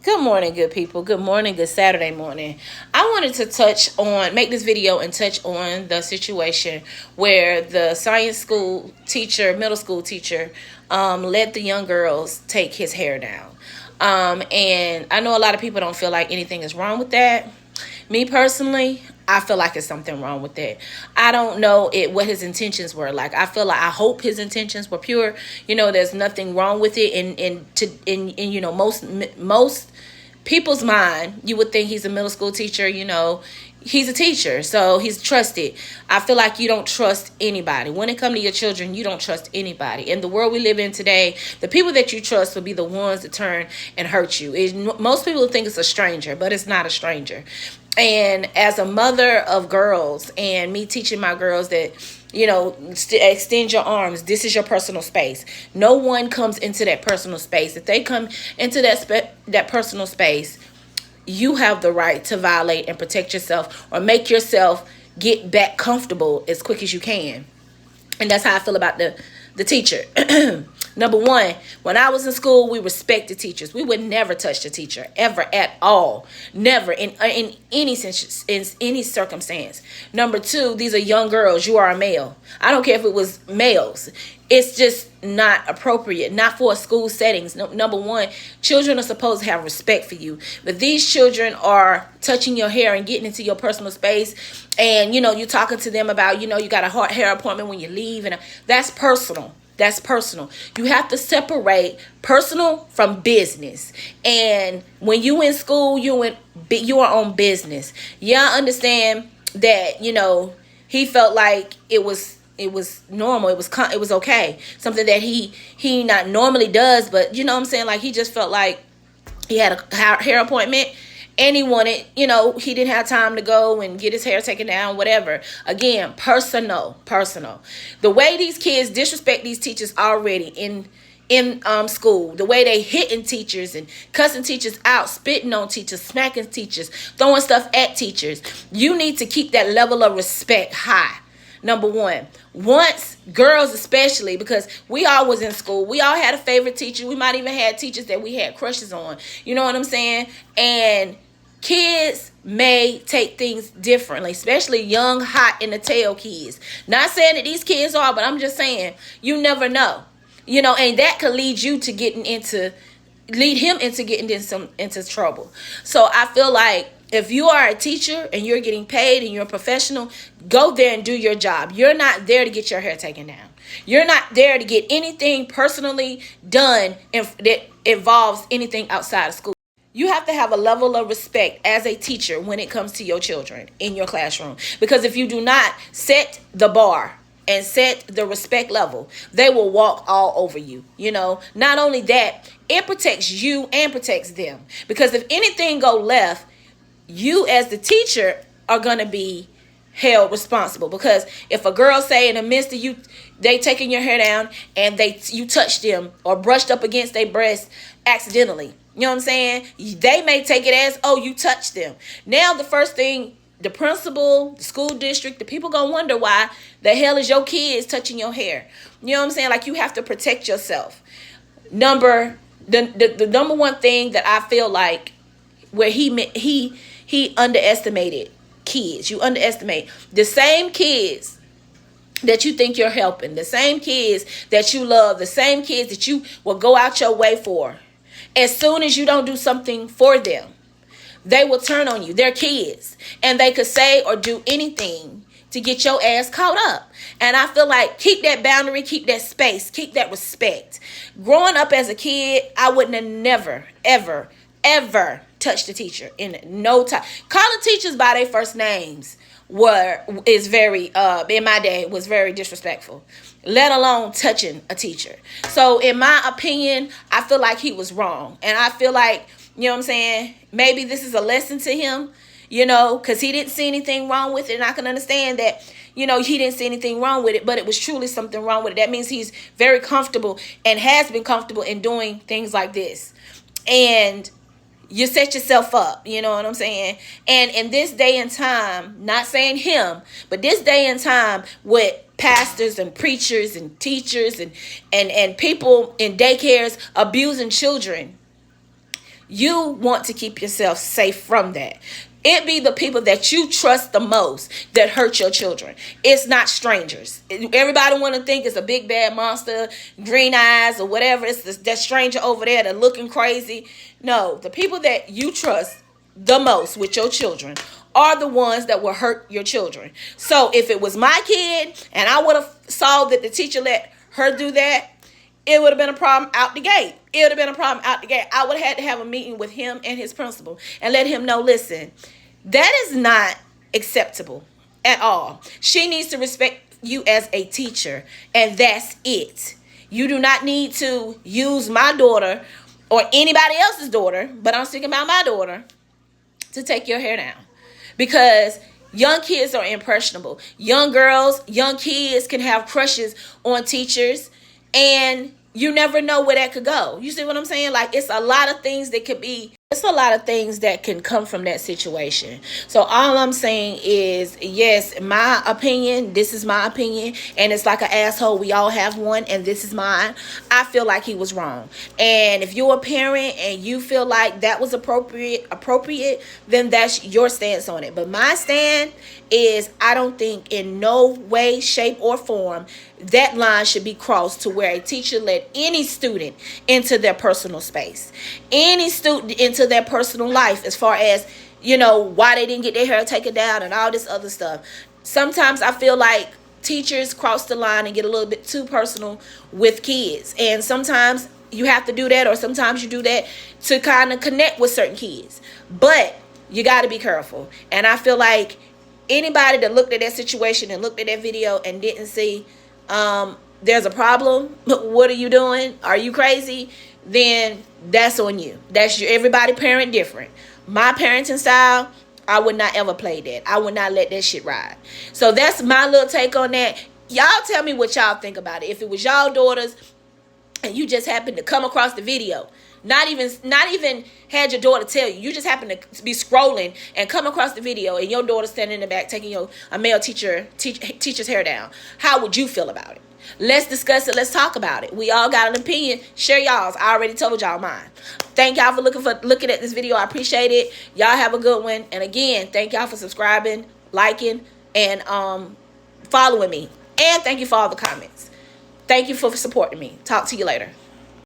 Good morning, good people. Good morning, good Saturday morning. I wanted to make this video and touch on the situation where the science school teacher, middle school teacher, let the young girls take his hair down. And I know a lot of people don't feel like anything is wrong with that. Me personally, I feel like it's something wrong with that. I don't know what his intentions were. Like I hope his intentions were pure. There's nothing wrong with it. In most people's mind, you would think he's a middle school teacher. He's a teacher, so he's trusted. I feel like you don't trust anybody. When it comes to your children, you don't trust anybody. In the world we live in today, the people that you trust will be the ones that turn and hurt you. Most people think it's a stranger, but it's not a stranger. And as a mother of girls, and me teaching my girls that, extend your arms. This is your personal space. No one comes into that personal space. If they come into that personal space, you have the right to violate and protect yourself, or make yourself get back comfortable as quick as you can. And that's how I feel about the teacher. Number one, when I was in school, we respected teachers. We would never touch the teacher, ever, at all. Never, in any circumstance. Number two, these are young girls. You are a male. I don't care if it was males. It's just not appropriate, not for school settings. Number one, children are supposed to have respect for you. But these children are touching your hair and getting into your personal space. And, you're talking to them about, you got a hair appointment when you leave. And that's personal. That's personal. You have to separate personal from business. And when you in school, you are on business. Yeah, I understand that, he felt like it was normal. It was okay. Something that he not normally does, but you know what I'm saying? Like, he just felt like he had a hair appointment. And he wanted, he didn't have time to go and get his hair taken down, whatever. Again, personal. The way these kids disrespect these teachers already in school, the way they hitting teachers and cussing teachers out, spitting on teachers, smacking teachers, throwing stuff at teachers. You need to keep that level of respect high. Number one, once girls especially, because we all was in school, we all had a favorite teacher. We might even had teachers that we had crushes on. You know what I'm saying? And kids may take things differently, especially young, hot in the tail kids. Not saying that these kids are, but I'm just saying you never know. And that could lead him into getting into trouble. So I feel like if you are a teacher and you're getting paid and you're a professional, go there and do your job. You're not there to get your hair taken down. You're not there to get anything personally done that involves anything outside of school. You have to have a level of respect as a teacher when it comes to your children in your classroom. Because if you do not set the bar and set the respect level, they will walk all over you. Not only that, it protects you and protects them. Because if anything go left, you as the teacher are going to be held responsible. Because if a girl say in the midst of you, they taking your hair down and you touched them or brushed up against their breast accidentally, you know what I'm saying? They may take it as, oh, you touched them. Now the first thing, the principal, the school district, the people gonna wonder why the hell is your kids touching your hair. You know what I'm saying? Like, you have to protect yourself. The number one thing that I feel like where he underestimated kids. You underestimate the same kids that you think you're helping, the same kids that you love, the same kids that you will go out your way for. As soon as you don't do something for them, they will turn on you. They're kids, and they could say or do anything to get your ass caught up. And I feel like keep that boundary, keep that space, keep that respect. Growing up as a kid, I wouldn't have never, ever touched a teacher in no time. Calling teachers by their first names is very in my day was very disrespectful, let alone touching a teacher. So in my opinion, I feel like he was wrong. And I feel like, you know what I'm saying, maybe this is a lesson to him, because he didn't see anything wrong with it. And I can understand that, he didn't see anything wrong with it, but it was truly something wrong with it. That means he's very comfortable and has been comfortable in doing things like this. And you set yourself up, you know what I'm saying? And in this day and time, not saying him, but this day and time with pastors and preachers and teachers and people in daycares abusing children, you want to keep yourself safe from that. It be the people that you trust the most that hurt your children. It's not strangers. Everybody want to think it's a big bad monster, green eyes or whatever. It's that stranger over there that looking crazy. No, the people that you trust the most with your children are the ones that will hurt your children. So if it was my kid and I would have saw that the teacher let her do that, it would have been a problem out the gate. It would have been a problem out the gate. I would have had to have a meeting with him and his principal and let him know, listen, that is not acceptable at all. She needs to respect you as a teacher, and that's it. You do not need to use my daughter or anybody else's daughter, but I'm speaking about my daughter, to take your hair down. Because young kids are impressionable. Young girls, young kids can have crushes on teachers, and you never know where that could go. You see what I'm saying? Like, it's a lot of things that could be, it's a lot of things that can come from that situation. So all I'm saying is, yes, my opinion, this is my opinion, and it's like an asshole. We all have one, and this is mine. I feel like he was wrong. And if you're a parent and you feel like that was appropriate, then that's your stance on it. But my stand is, I don't think in no way, shape, or form that line should be crossed to where a teacher let any student into their personal space, any student into their personal life, as far as, you know, why they didn't get their hair taken down and all this other stuff. Sometimes I feel like teachers cross the line and get a little bit too personal with kids, and sometimes you have to do that, or sometimes you do that to kind of connect with certain kids, but you got to be careful. And I feel like anybody that looked at that situation and looked at that video and didn't see there's a problem, what are you doing? Are you crazy? Then that's on you. That's your, everybody parent different. My parenting style, I would not ever play that. I would not let that shit ride. So that's my little take on that. Y'all tell me what y'all think about it. If it was y'all daughters and you just happened to come across the video, not even had your daughter tell you, you just happened to be scrolling and come across the video, and your daughter standing in the back taking a male teacher's hair down, how would you feel about it? Let's discuss it. Let's talk about it. We all got an opinion. Share y'all's. I already told y'all mine. Thank y'all for looking at this video. I appreciate it. Y'all have a good one. And again, thank y'all for subscribing, liking, and following me. And thank you for all the comments. Thank you for supporting me. Talk to you later.